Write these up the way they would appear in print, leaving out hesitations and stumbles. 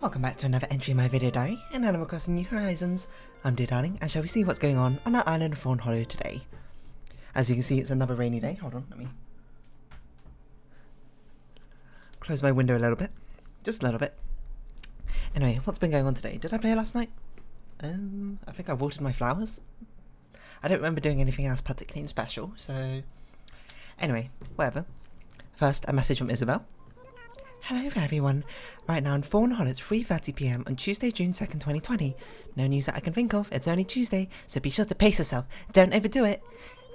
Welcome back to another entry in my video diary, and Animal Crossing New Horizons. I'm Dear Darling, and shall we see what's going on our island of Fawnhollow today. As you can see, it's another rainy day. Hold on, let me close my window a little bit. Just a little bit. Anyway, what's been going on today? Did I play last night? I think I watered my flowers. I don't remember doing anything else particularly special, so... Anyway, whatever. First, a message from Isabel. Hello there everyone. Right now in Fawnhollow it's 3:30 PM on Tuesday, June 2nd, 2020. No news that I can think of, it's only Tuesday, so be sure to pace yourself. Don't overdo it.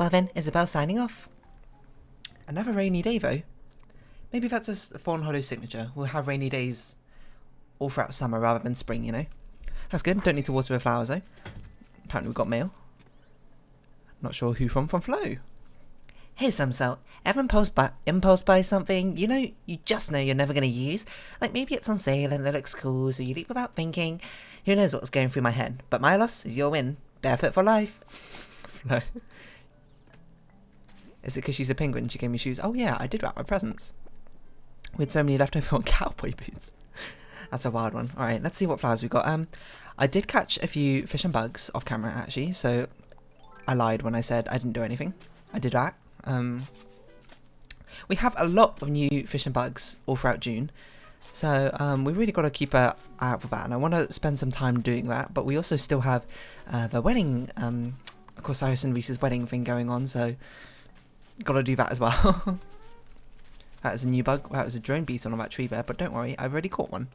Well then, Isabel signing off. Another rainy day though. Maybe that's a Fawnhollow signature. We'll have rainy days all throughout summer rather than spring, you know. That's good, don't need to water the flowers though. Apparently we've got mail. Not sure who from Flo. Here's some salt. Ever impulse buy something you just know you're never going to use? Like maybe it's on sale and it looks cool, so you leap without thinking. Who knows what's going through my head? But my loss is your win. Barefoot for life. Flo. Is it because she's a penguin? She gave me shoes. Oh yeah, I did wrap my presents. We had so many left over on cowboy boots. That's a wild one. Alright, let's see what flowers we got. I did catch a few fish and bugs off camera actually, so I lied when I said I didn't do anything. I did that. We have a lot of new fish and bugs all throughout June, so we really got to keep an eye out for that, and I want to spend some time doing that. But we also still have the wedding, of course, Cyrus and Reese's wedding thing going on, so got to do that as well. That is a new bug. That was a drone beetle on that tree there, but don't worry, I've already caught one.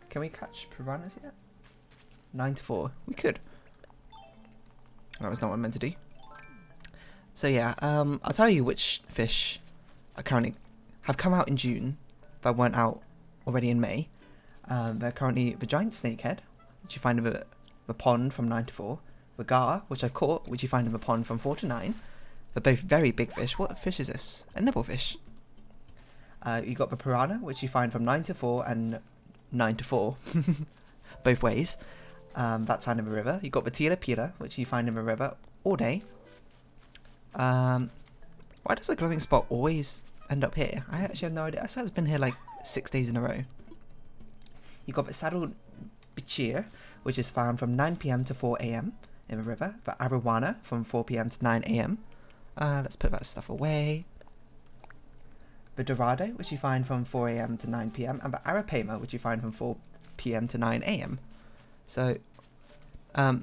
Can we catch piranhas yet? 9 to 4. We could. That was not what I meant to do. So yeah, I'll tell you which fish are currently have come out in June that weren't out already in May. They're currently the giant snakehead, which you find in the pond from 9 to 4. The gar, which I've caught, which you find in the pond from 4 to 9. They're both very big fish. What fish is this? A nibblefish. You got the piranha, which you find from 9 to 4 and 9 to 4. Both ways. That's found in the river. You got the tilapia, which you find in the river all day. Why does the glowing spot always end up here? I actually have no idea. I swear it's been here like 6 days in a row. You got the saddled bichir, which is found from 9 PM to 4 AM in the river. The arowana from 4 PM to 9 AM. Let's put that stuff away. The dorado, which you find from 4 AM to 9 PM, and the arapaima, which you find from 4 PM to 9 AM. So, what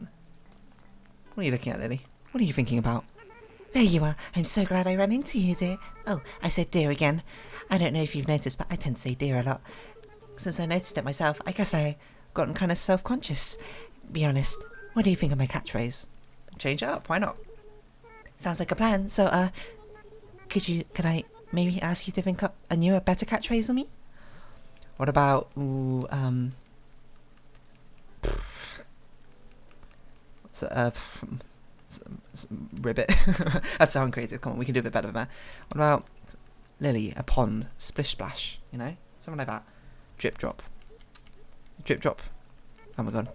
are you looking at, Lily? What are you thinking about? There you are. I'm so glad I ran into you, dear. Oh, I said dear again. I don't know if you've noticed, but I tend to say dear a lot. Since I noticed it myself, I guess I've gotten kind of self-conscious. Be honest, what do you think of my catchphrase? Change it up, why not? Sounds like a plan. So, could I maybe ask you to think up a newer, better catchphrase for me? What about, ribbit. That sounds creative. Come on, we can do a bit better than that. What about Lily, a pond, splish splash, you know? Something like that. Drip drop. Drip drop. Oh my god.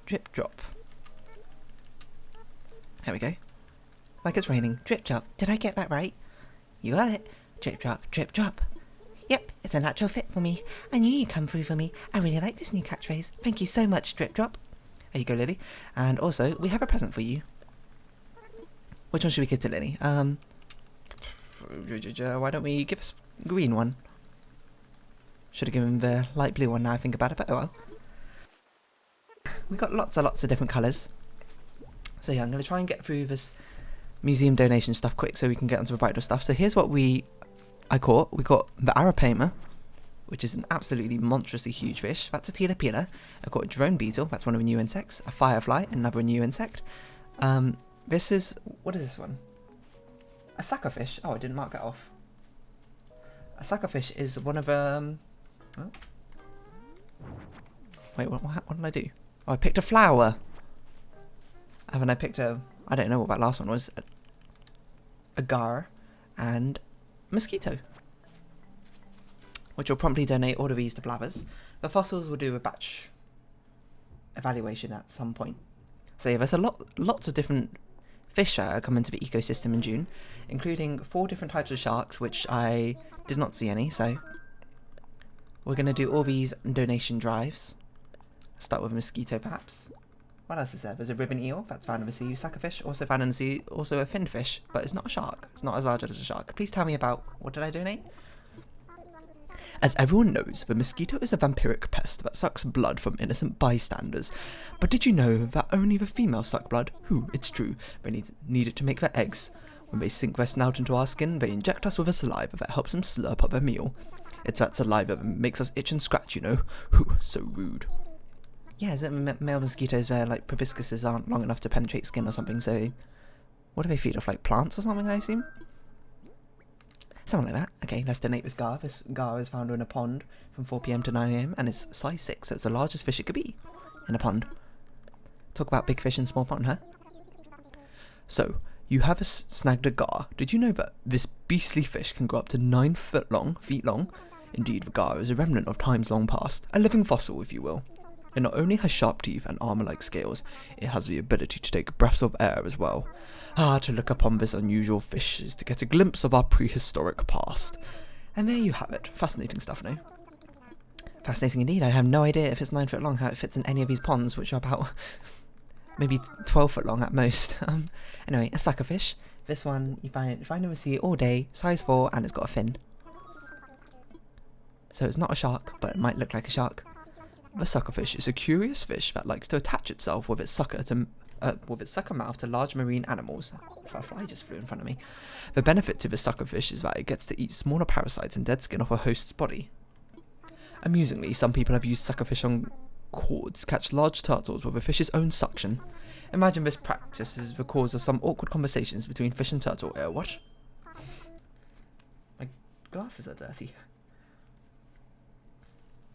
Drip drop. There we go. Like it's raining. Drip drop. Did I get that right? You got it. Drip drop, drip drop. Yep, it's a natural fit for me. I knew you'd come through for me. I really like this new catchphrase. Thank you so much, Drip Drop. There you go, Lily. And also, we have a present for you. Which one should we give to Lily? Why don't we give us a green one? Should have given the light blue one now I think about it, but oh well. We got lots and lots of different colours. So yeah, I'm going to try and get through this museum donation stuff quick so we can get onto the brighter stuff. So here's what I caught. We got the arapaima, which is an absolutely monstrously huge fish. That's a tilapia. I caught a drone beetle. That's one of the new insects. A firefly, another new insect. This is... what is this one? A suckerfish. Oh, I didn't mark that off. A suckerfish is one of... oh. Wait, what did I do? Oh, I picked a flower. Haven't I picked a... I don't know what that last one was. A gar and mosquito, which will promptly donate all of these to Blathers. The fossils will do a batch evaluation at some point. So yeah, there's lots of different fish that come into the ecosystem in June, including 4 different types of sharks, which I did not see any, so we're going to do all these donation drives. Start with a mosquito, perhaps. What else is there? There's a ribbon eel, that's found in the sea. Suckerfish, also found in the sea. Also a fin fish, but it's not a shark. It's not as large as a shark. Please tell me about, what did I donate? As everyone knows, the mosquito is a vampiric pest that sucks blood from innocent bystanders. But did you know that only the females suck blood? Who, it's true, they need it to make their eggs. When they sink their snout into our skin, they inject us with a saliva that helps them slurp up their meal. It's that saliva that makes us itch and scratch, you know. Whew, so rude. Yeah, is it male mosquitoes where, like, proboscises aren't long enough to penetrate skin or something, so... What do they feed off, like, plants or something, I assume? Something like that. Okay, let's donate this gar. This gar is found in a pond from 4 PM to 9 AM, and it's size 6, so it's the largest fish it could be in a pond. Talk about big fish in small pond, huh? So, you have snagged a gar. Did you know that this beastly fish can grow up to 9 feet long? Indeed, the gar is a remnant of times long past, a living fossil, if you will. It not only has sharp teeth and armor-like scales, it has the ability to take breaths of air as well. To look upon this unusual fish is to get a glimpse of our prehistoric past. And there you have it. Fascinating stuff, no? Fascinating indeed. I have no idea if it's 9 foot long, how it fits in any of these ponds, which are about maybe 12 foot long at most. Anyway, a suckerfish. This one you find in the sea all day, size 4, and it's got a fin. So it's not a shark, but it might look like a shark. The suckerfish is a curious fish that likes to attach itself with its sucker mouth to large marine animals. A fly just flew in front of me. The benefit to the suckerfish is that it gets to eat smaller parasites and dead skin off a host's body. Amusingly, some people have used suckerfish on cords to catch large turtles with a fish's own suction. Imagine this practice is the cause of some awkward conversations between fish and turtle. What? My glasses are dirty.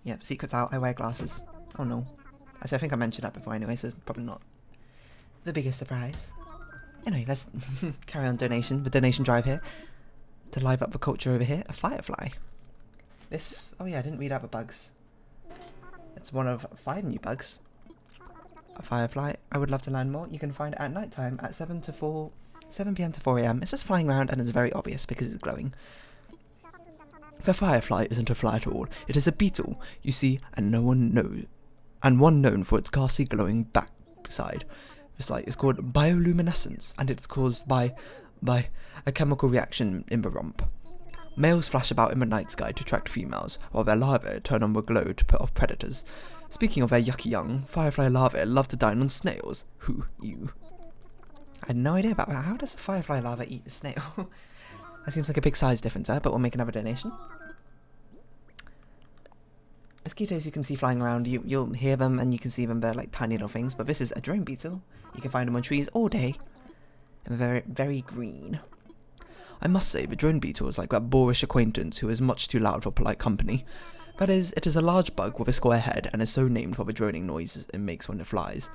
Yep, secret's out, I wear glasses. Oh no. Actually, I think I mentioned that before anyway, so it's probably not the biggest surprise. Anyway, let's carry on the donation drive here. To live up the culture over here, a firefly. This, oh yeah, I didn't read out the bugs. It's one of 5 new bugs. A firefly, I would love to learn more. You can find it at night time at 7 PM to 4 AM. It's just flying around and it's very obvious because it's glowing. The firefly isn't a fly at all. It is a beetle, you see, and one known for its ghastly glowing backside. This light is called bioluminescence, and it's caused by a chemical reaction in the rump. Males flash about in the night sky to attract females, while their larvae turn on the glow to put off predators. Speaking of their yucky young, firefly larvae love to dine on snails. Who, you? I had no idea about that. How does a firefly larva eat a snail? That seems like a big size difference there, but we'll make another donation. Mosquitoes you can see flying around, you'll hear them and you can see them, they're like tiny little things, but this is a drone beetle. You can find them on trees all day, and they're very, very green. I must say, the drone beetle is like that boorish acquaintance who is much too loud for polite company. That is, it is a large bug with a square head and is so named for the droning noises it makes when it flies.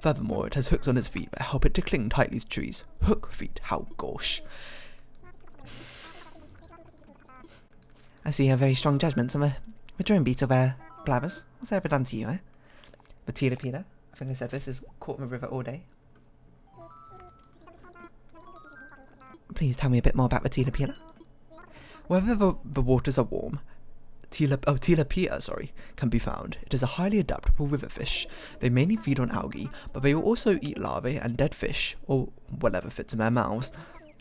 Furthermore, it has hooks on its feet that help it to cling tightly to trees. Hook feet, how gauche. I see you have very strong judgments on the drone beetle there, Blathers. What's that ever done to you, eh? The tilapia, I think I said this, is caught in the river all day. Please tell me a bit more about the tilapia. Wherever the waters are warm, tilapia, can be found. It is a highly adaptable river fish. They mainly feed on algae, but they will also eat larvae and dead fish, or whatever fits in their mouths.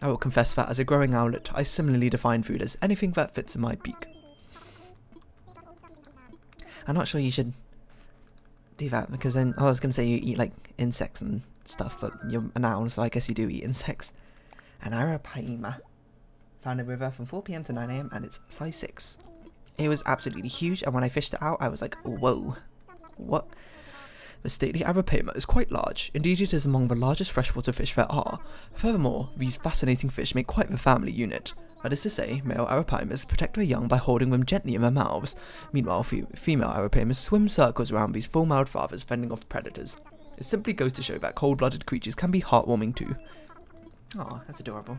I will confess that as a growing owlet, I similarly define food as anything that fits in my beak. I'm not sure you should do that, because then I was going to say you eat like insects and stuff, but you're an owl, so I guess you do eat insects. An arapaima. Found in the river from 4 PM to 9 AM, and it's size 6. It was absolutely huge, and when I fished it out, I was like, whoa. What? The stately arapaima is quite large. Indeed, it is among the largest freshwater fish there are. Furthermore, these fascinating fish make quite the family unit. That is to say, male arapaimas protect their young by holding them gently in their mouths. Meanwhile, female arapaimas swim circles around these full-mouthed fathers, fending off predators. It simply goes to show that cold-blooded creatures can be heartwarming too. Aw, that's adorable.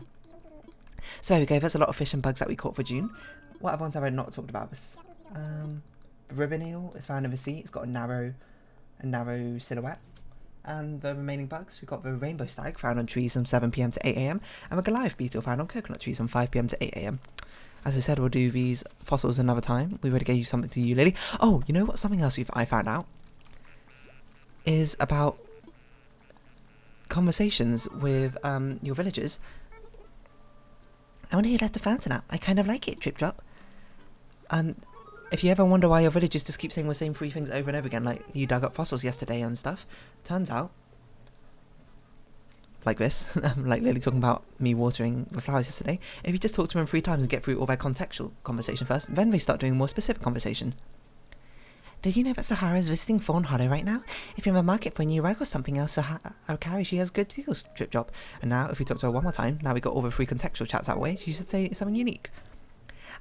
So there we go, there's a lot of fish and bugs that we caught for June. What other ones have I not talked about? The ribbon eel is found in the sea. It's got a narrow silhouette. And the remaining bugs, we've got the rainbow stag found on trees from 7 PM to 8 AM, and the Goliath beetle found on coconut trees from 5 PM to 8 AM. as I said, we'll do these fossils another time. We already gave something to you, Lily. Oh, you know what? Something else I found out is about conversations with your villagers. I wonder who left the fountain out. I kind of like it, Drip Drop. If you ever wonder why your villagers just keep saying the same 3 things over and over again, like you dug up fossils yesterday and stuff, turns out, like this, like Lily talking about me watering the flowers yesterday, if you just talk to them 3 times and get through all their contextual conversation first, then they start doing more specific conversation. Did you know that Sahara is visiting Fawnhollow right now? If you're in the market for a new rug or something else, I'll carry. She has good deals, Drip Drop. And now, if we talk to her one more time, now we got all the 3 contextual chats out of the way, she should say something unique.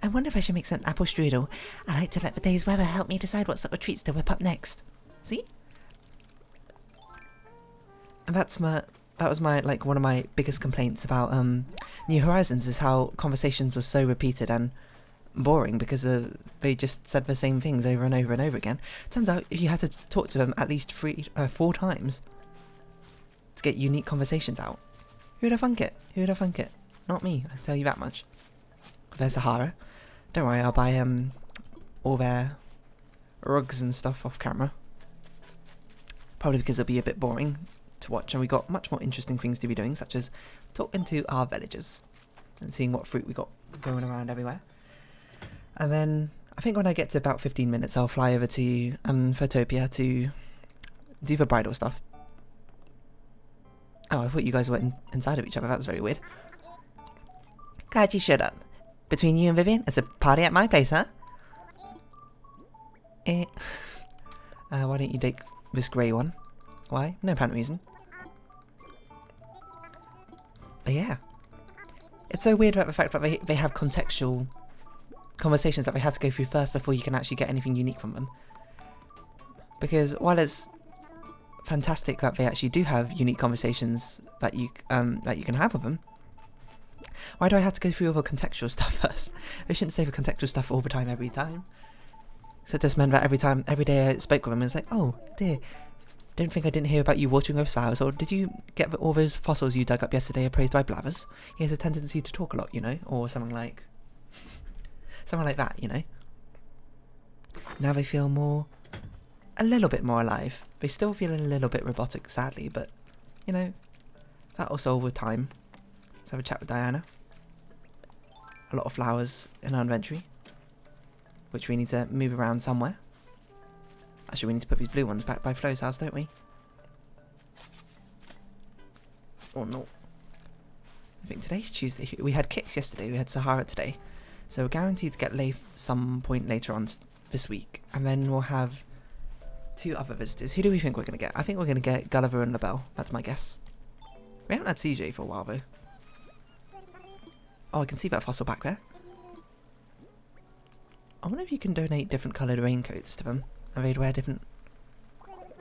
I wonder if I should make some apple strudel. I like to let the day's weather help me decide what sort of treats to whip up next. See? And that was my, like, one of my biggest complaints about New Horizons, is how conversations were so repeated and boring because they just said the same things over and over and over again. Turns out if you had to talk to them at least 4 times to get unique conversations out, who would have thunk it? Who would have thunk it? Not me, I'll tell you that much. There's Sahara. Don't worry, I'll buy all their rugs and stuff off camera. Probably because it'll be a bit boring to watch, and we got much more interesting things to be doing, such as talking to our villagers and seeing what fruit we got going around everywhere. And then I think when I get to about 15 minutes, I'll fly over to Photopia to do the bridal stuff. Oh, I thought you guys were inside of each other. That was very weird. Glad you showed up. Between you and Vivian, it's a party at my place, huh? Why don't you take this grey one? Why? No apparent reason. But yeah. It's so weird about the fact that they have contextual conversations that they have to go through first before you can actually get anything unique from them. Because while it's fantastic that they actually do have unique conversations that you can have with them, why do I have to go through all the contextual stuff first? I shouldn't say the contextual stuff all the time, every time. So it just meant that every day I spoke with them, it's like, oh dear, don't think I didn't hear about you watering those flowers, or did you get all those fossils you dug up yesterday appraised by Blathers? He has a tendency to talk a lot, you know, or something like that, you know. Now they feel a little bit more alive. They still feel a little bit robotic, sadly, but, you know, that'll solve with time. Let's have a chat with Diana. A lot of flowers in our inventory, which we need to move around somewhere. Actually, we need to put these blue ones back by Flo's house, don't we? Oh no. I think today's Tuesday. We had Kicks yesterday, we had Sahara today. So we're guaranteed to get Leif some point later on this week. And then we'll have 2 other visitors. Who do we think we're going to get? I think we're going to get Gulliver and LaBelle. That's my guess. We haven't had CJ for a while though. Oh, I can see that fossil back there. I wonder if you can donate different coloured raincoats to them. And they'd wear different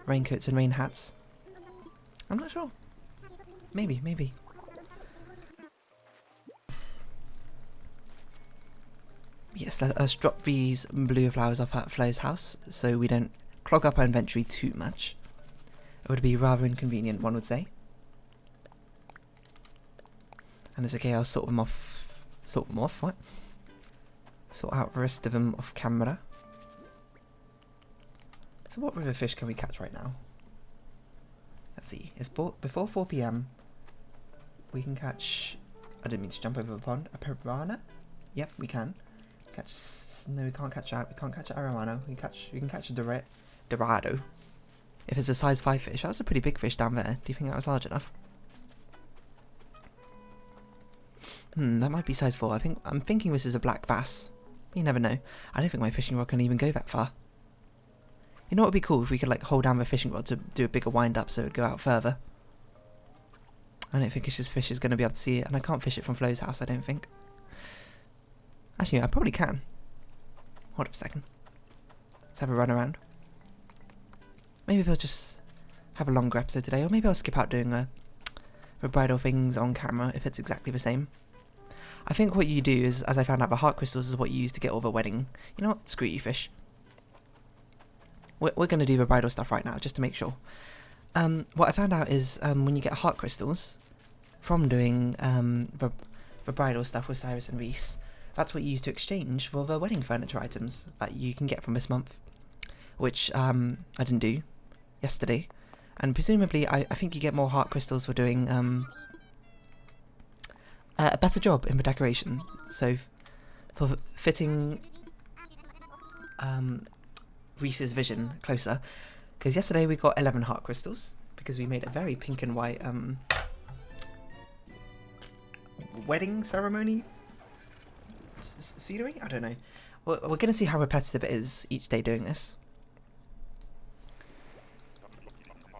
raincoats and rain hats. I'm not sure. Maybe. Yes, let's drop these blue flowers off at Flo's house so we don't clog up our inventory too much. It would be rather inconvenient, one would say. And it's okay, I'll sort them off. What? Sort out the rest of them off camera. So what river fish can we catch right now? Let's see. It's before 4 PM. We can catch... I didn't mean to jump over the pond. A piranha? Yep, we can. No, we can't catch that. We can't catch a arowana. We can catch a dorado. If it's a size 5 fish. That was a pretty big fish down there. Do you think that was large enough? That might be size 4. I'm thinking this is a black bass. You never know. I don't think my fishing rod can even go that far. You know what would be cool if we could like hold down the fishing rod to do a bigger wind up so it would go out further. I don't think this fish is going to be able to see it, and I can't fish it from Flo's house, I don't think. Actually, I probably can. Hold up a second. Let's have a run around. Maybe we'll just have a longer episode today, or maybe I'll skip out doing the bridal things on camera if it's exactly the same. I think what you do is, as I found out, the heart crystals is what you use to get all the wedding. You know what? Screw you, fish. We're going to do the bridal stuff right now, just to make sure. What I found out is when you get heart crystals from doing the bridal stuff with Cyrus and Reese, that's what you use to exchange for the wedding furniture items that you can get from this month, which I didn't do yesterday. And presumably, I think you get more heart crystals for doing a better job in the decoration. So for fitting Reese's vision closer, because yesterday we got 11 heart crystals because we made a very pink and white wedding ceremony scenery. I don't know. We're gonna see how repetitive it is each day doing this.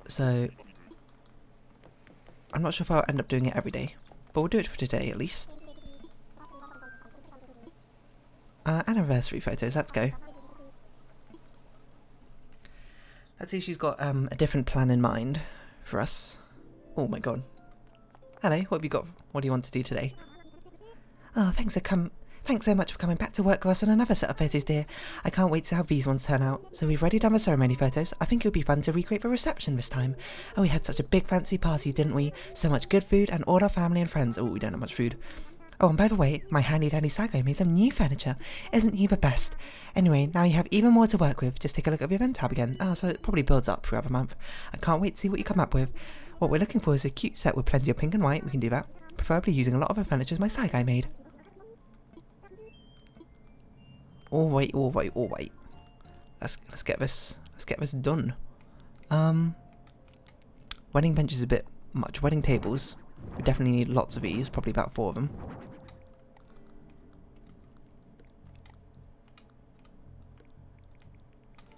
So I'm not sure if I'll end up doing it every day, but we'll do it for today at least. Anniversary photos, let's go. Let's see if she's got a different plan in mind for us. Oh my god. Hello, what have you got? What do you want to do today? Oh, thanks so much for coming back to work with us on another set of photos, dear. I can't wait to see how these ones turn out. So we've already done the ceremony photos. I think it would be fun to recreate the reception this time. And we had such a big fancy party, didn't we? So much good food and all our family and friends. Oh, we don't have much food. Oh, and by the way, my handy dandy Sago made some new furniture. Isn't he the best? Anyway, now you have even more to work with. Just take a look at the event tab again. Oh, so it probably builds up throughout the month. I can't wait to see what you come up with. What we're looking for is a cute set with plenty of pink and white. We can do that. Preferably using a lot of the furniture my Sago made. All right. Let's get this done. Wedding bench is a bit much. Wedding tables. We definitely need lots of these. Probably about 4 of them.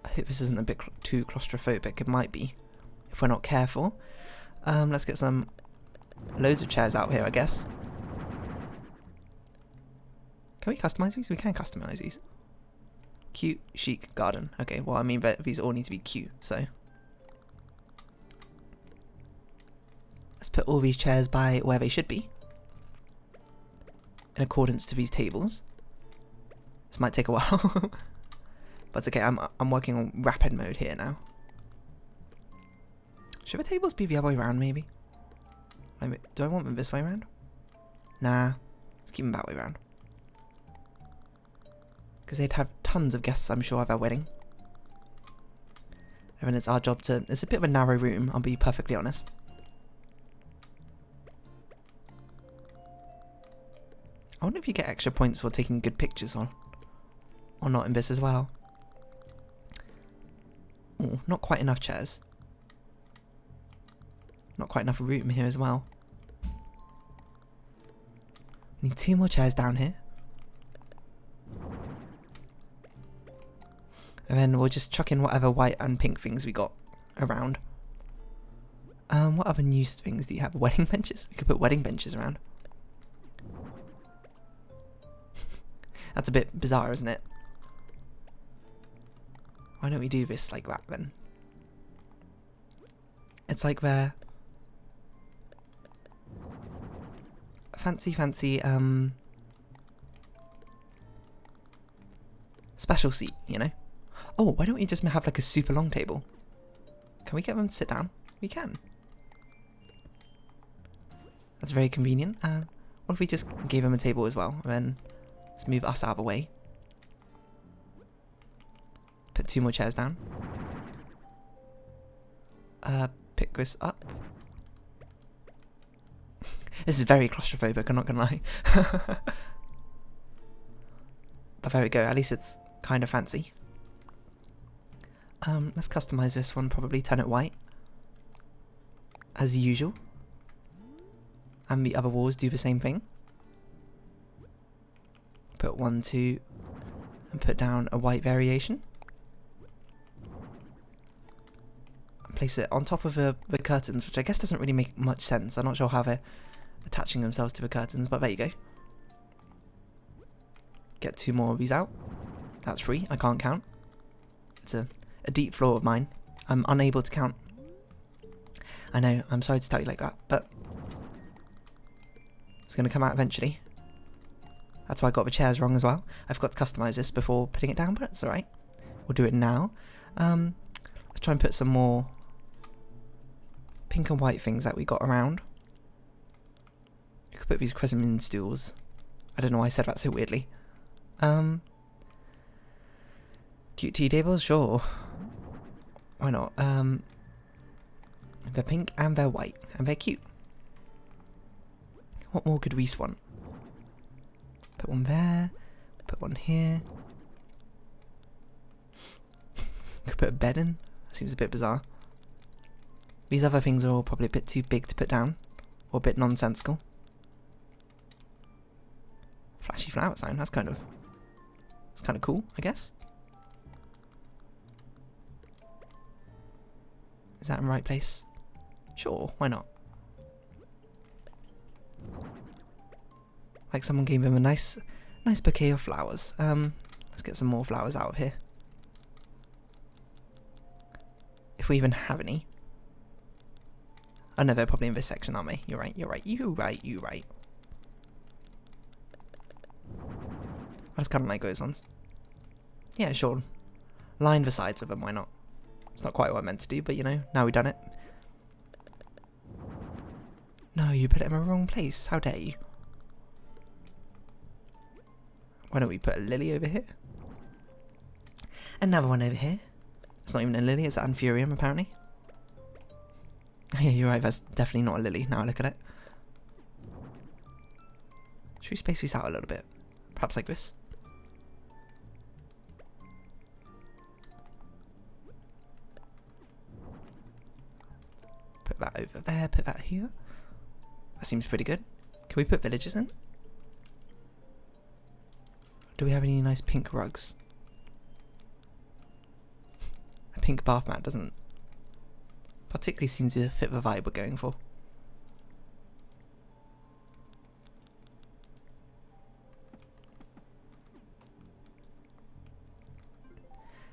I hope this isn't a bit too claustrophobic. It might be if we're not careful. Let's get some loads of chairs out here, I guess. Can we customize these? We can customize these. Cute, chic, garden. Okay, well, I mean, but these all need to be cute, so. Let's put all these chairs by where they should be, in accordance to these tables. This might take a while, but it's okay. I'm working on rapid mode here now. Should the tables be the other way around, maybe? Do I want them this way around? Nah, let's keep them that way around. Because they'd have tons of guests, I'm sure, at our wedding. And then it's our job to... It's a bit of a narrow room, I'll be perfectly honest. I wonder if you get extra points for taking good pictures or not in this as well. Oh, not quite enough chairs. Not quite enough room here as well. Need 2 more chairs down here. And then we'll just chuck in whatever white and pink things we got around. What other new things do you have? Wedding benches? We could put wedding benches around. That's a bit bizarre, isn't it? Why don't we do this like that then? It's like they're fancy special seat, you know? Oh, why don't we just have like a super long table? Can we get them to sit down? We can. That's very convenient. What if we just gave them a table as well? And then let's move us out of the way. Put 2 more chairs down. Pick this up. This is very claustrophobic, I'm not gonna lie. But there we go, at least it's kind of fancy. Let's customize this one, probably turn it white. As usual. And the other walls do the same thing. Put 1, 2, and put down a white variation. And place it on top of the curtains, which I guess doesn't really make much sense. I'm not sure how they're attaching themselves to the curtains, but there you go. Get 2 more of these out. That's free, I can't count. It's a deep flaw of mine. I'm unable to count. I know, I'm sorry to tell you like that, but it's going to come out eventually. That's why I got the chairs wrong as well. I forgot to customize this before putting it down, but it's alright. We'll do it now. Let's try and put some more pink and white things that we got around. You could put these crescent moon stools. I don't know why I said that so weirdly. Cute tea tables, sure. Why not? They're pink and they're white and they're cute. What more could we want? Put one there. Put one here. Could put a bed in. That seems a bit bizarre. These other things are all probably a bit too big to put down. Or a bit nonsensical. Flashy flower sign, that's kind of cool, I guess. Is that in the right place? Sure, why not? Like someone gave him a nice bouquet of flowers. Let's get some more flowers out of here. If we even have any. Oh no, they're probably in this section, aren't they? You're right. I just kind of like those ones. Yeah, sure. Line the sides with them, why not? It's not quite what I meant to do, but you know, now we've done it. No, you put it in the wrong place. How dare you? Why don't we put a lily over here? Another one over here. It's not even a lily, it's an anthurium apparently. Yeah, you're right, that's definitely not a lily now I look at it. Should we space these out a little bit? Perhaps like this? Put that over there, put that here. That seems pretty good. Can we put villagers in? Do we have any nice pink rugs? A pink bath mat doesn't particularly seem to fit the vibe we're going for.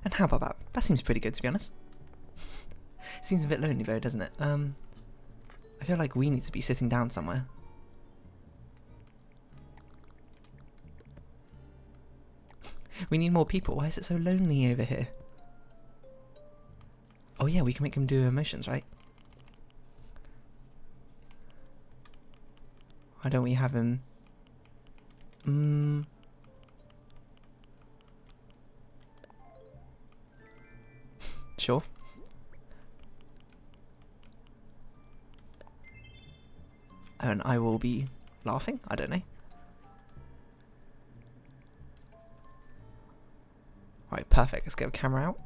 And how about that? That seems pretty good, to be honest. Seems a bit lonely though, doesn't it? I feel like we need to be sitting down somewhere. We need more people. Why is it so lonely over here? Oh yeah, we can make them do emotions, right? Why don't we have him... Sure. And I will be laughing? I don't know. Alright, perfect. Let's get a camera out.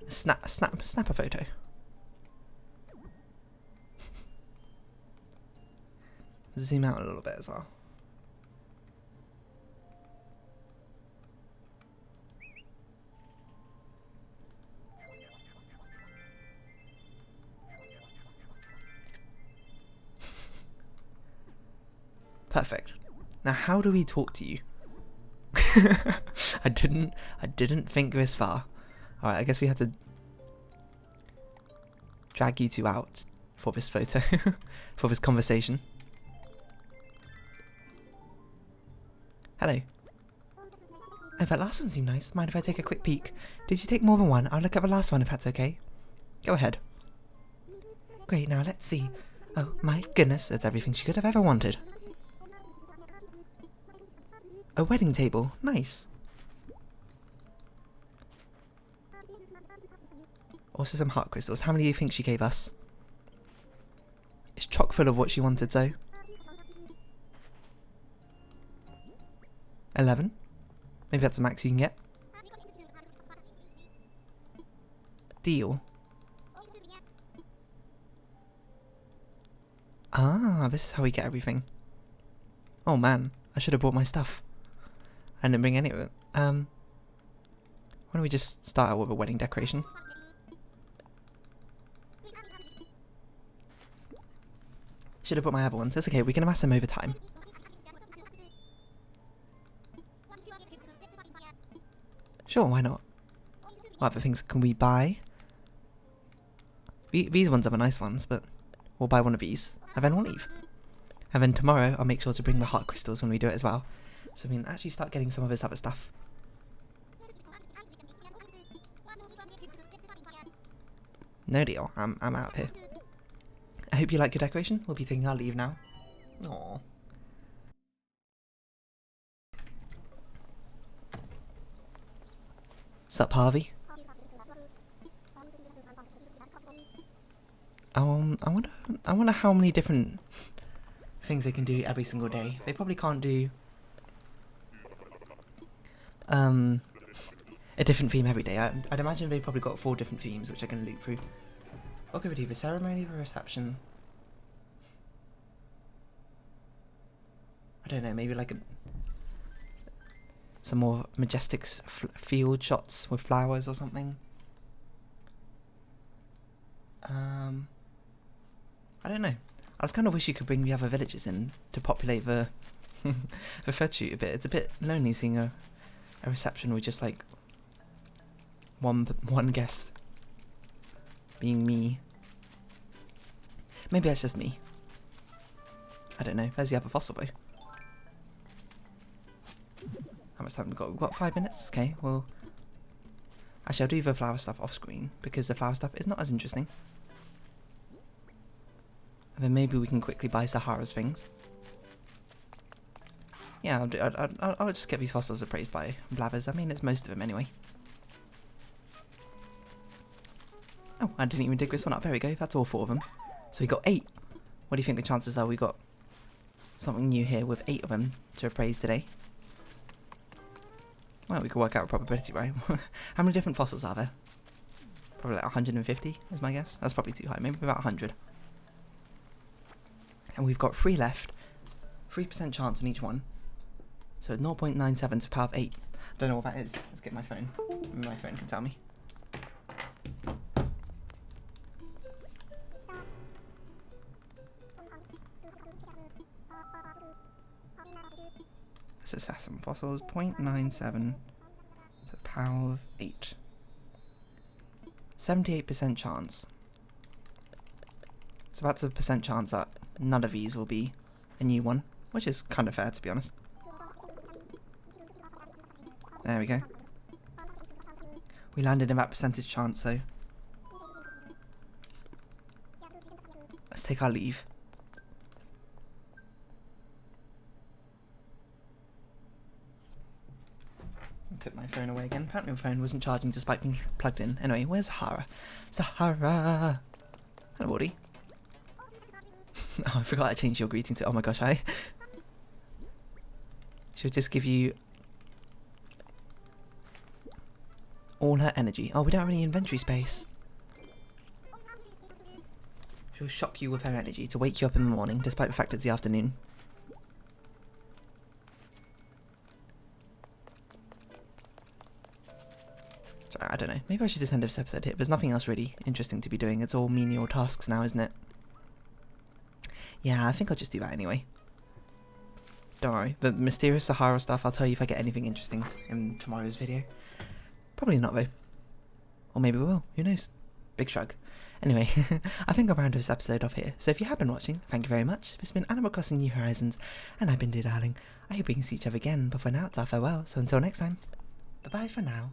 Snap a photo. Zoom out a little bit as well. Perfect. Now how do we talk to you? I didn't think this far. Alright, I guess we had to drag you two out for this photo, for this conversation. Hello. Oh, that last one seemed nice. Mind if I take a quick peek? Did you take more than one? I'll look at the last one if that's okay. Go ahead. Great, now let's see. Oh my goodness, it's everything she could have ever wanted. A wedding table. Nice. Also some heart crystals. How many do you think she gave us? It's chock full of what she wanted, so. 11. Maybe that's the max you can get. Deal. Ah, this is how we get everything. Oh man, I should have brought my stuff. I didn't bring any of it. Why don't we just start out with a wedding decoration? Should have put my other ones. That's okay, we can amass them over time. Sure, why not? What other things can we buy? These ones are the nice ones, but we'll buy one of these, and then we'll leave. And then tomorrow, I'll make sure to bring the heart crystals when we do it as well. So we can actually start getting some of this other stuff. No deal, I'm out of here. I hope you like your decoration. We'll be taking our leave now. Aww. Sup, Harvey? I wonder how many different things they can do every single day. They probably can't do a different theme every day. I'd imagine they've probably got 4 different themes which I can loop through. What could we do? The ceremony, the reception. I don't know, maybe like some more majestic field shots with flowers or something. I don't know. I just kind of wish you could bring the other villagers in to populate the the photo shoot a bit. It's a bit lonely seeing a reception with just like one guest being me. Maybe that's just me. I don't know. There's the other fossil though. How much time have we got? We've got 5 minutes. Okay, well, actually I'll do the flower stuff off screen because the flower stuff is not as interesting. And then maybe we can quickly buy Sahara's things. Yeah, I'll just get these fossils appraised by Blathers. I mean, it's most of them anyway. Oh, I didn't even dig this one up. There we go. That's all 4 of them. So we got 8. What do you think the chances are we got something new here with 8 of them to appraise today? Well, we could work out a probability, right? How many different fossils are there? Probably like 150 is my guess. That's probably too high. Maybe about 100. And we've got 3 left. 3% chance on each one. So 0.97 to the power of 8. I don't know what that is. Let's get my phone. Maybe my phone can tell me. Let's assess some fossils. 0.97 to the power of 8. 78% chance. So that's a percent chance that none of these will be a new one, which is kind of fair to be honest. There we go. We landed in that percentage chance, so let's take our leave. Put my phone away again. Apparently my phone wasn't charging despite being plugged in. Anyway, where's Sahara? Sahara! Hello, Woody. Oh, I forgot I changed your greeting to, oh my gosh, hi. She'll just give you all her energy. Oh, we don't have any inventory space. She'll shock you with her energy to wake you up in the morning, despite the fact it's the afternoon. Sorry, I don't know. Maybe I should just end this episode here. There's nothing else really interesting to be doing. It's all menial tasks now, isn't it? Yeah, I think I'll just do that anyway. Don't worry. The mysterious Sahara stuff, I'll tell you if I get anything interesting in tomorrow's video. Probably not though. Or maybe we will. Who knows? Big shrug. Anyway, I think I'll round this episode off here. So if you have been watching, thank you very much. This has been Animal Crossing New Horizons, and I've been Dear Darling. I hope we can see each other again, but for now it's our farewell. So until next time, bye bye for now.